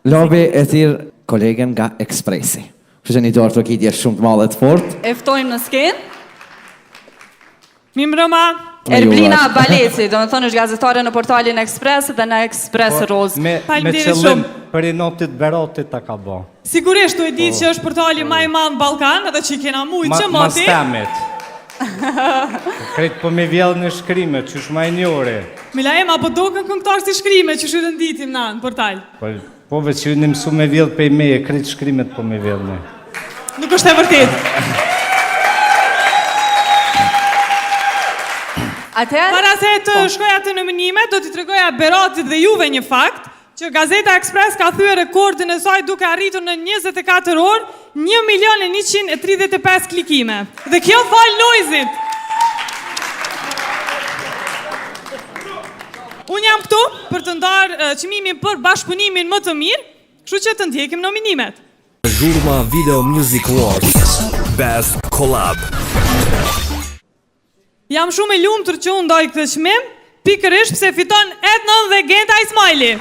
Lobi e thirr kolegen nga Ekspresi. Kështu që një dorë trokitje shumë të madhe të fortë. E ftojmë në skenë. Mimrëma. Erblina Baleci, do më thonë është gazetare në portalin Ekspres dhe në Ekspres Roz. Me qëllim për i notit Berotit ta ka bo. Sigurisht u e di që është portali ma i madh në Ballkan edhe që i kena mujtë që moti. Mastemit. Kretë po me vjellë në shkrimet, që shma e njore. Milaema, po do kën këngëtar si shkrime që shë rënditim na në portal. Po veç që në mësu me vjellë pej meje, kretë shkrimet po me vjellë ne. Nuk është e vërtet. Para se të shkoja të nominimet, do t'i tregoja Berotit dhe juve një fakt, që Gazeta Ekspres ka thyer rekordin e saj duke arritur në 24 orë 1.135.000 klikime. Dhe kjo fal Noizit. Unë jam këtu për të ndarë çmimin për bashkëpunimin më të mirë, kështu që të ndjekim nominimet. Zhurma Video Music Awards Best Collab. Jam shumë e lumtur që unë ndaj këtë çmim, pikërisht pse fiton Etnon dhe Genta Ismaili.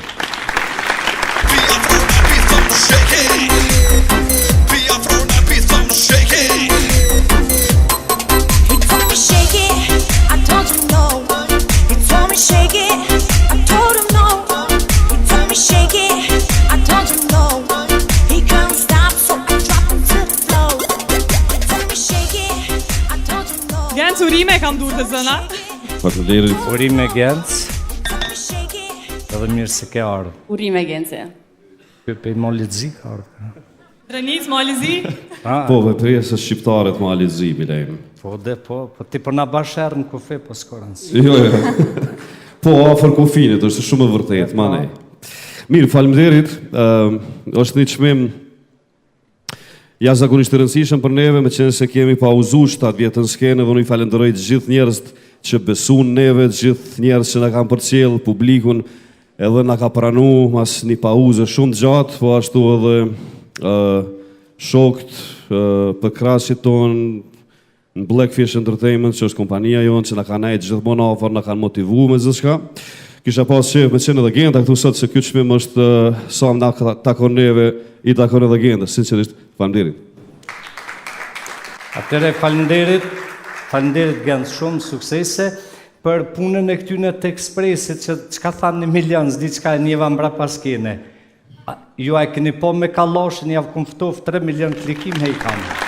Gens urime kam dur të zëna. Faleminderit. Urime Gens. Edhe mirë se ke ardhur. Urime Gence. Pe Malizi ka ardhur. Drenis Malizi. Po, vepresa shqiptare të Malizi, bilejmë. Po, ti për na bashkër në kufe, po s'korans. Jo. Po, afër kufinit, është shumë e vërtet, manej. Mirë, faleminderit. Është një çmim jashtëzakonisht të rëndësishëm për neve, me qenë se kemi pauzu 7 vjetë në skenë, dhe unë i falenderoj të gjithë njerëzit që besun neve, të gjithë njerëz që na kanë përcjell, publikun, edhe na ka pranu mas një pauzë shumë të gjatë, po ashtu edhe shokët, për krasit tonë, në Blackfish Entertainment, që është kompania jonë, që na ka nejtë gjithmonë afër, na kanë motivu me zëshka. Kisha pas qef me qenë edhe Genta këtu sot se ky çmim është sa na takon neve, i takon edhe Genta, sinqerisht, faleminderit. Atëre faleminderit Gent, shumë suksese për punën e këtyne të Ekspresit që çka thanë 1 milion, s'di çka njeva mbrapa skene. Ju e keni po me kaloshin, javë kum ftoft 3 milion klikim he i kanë.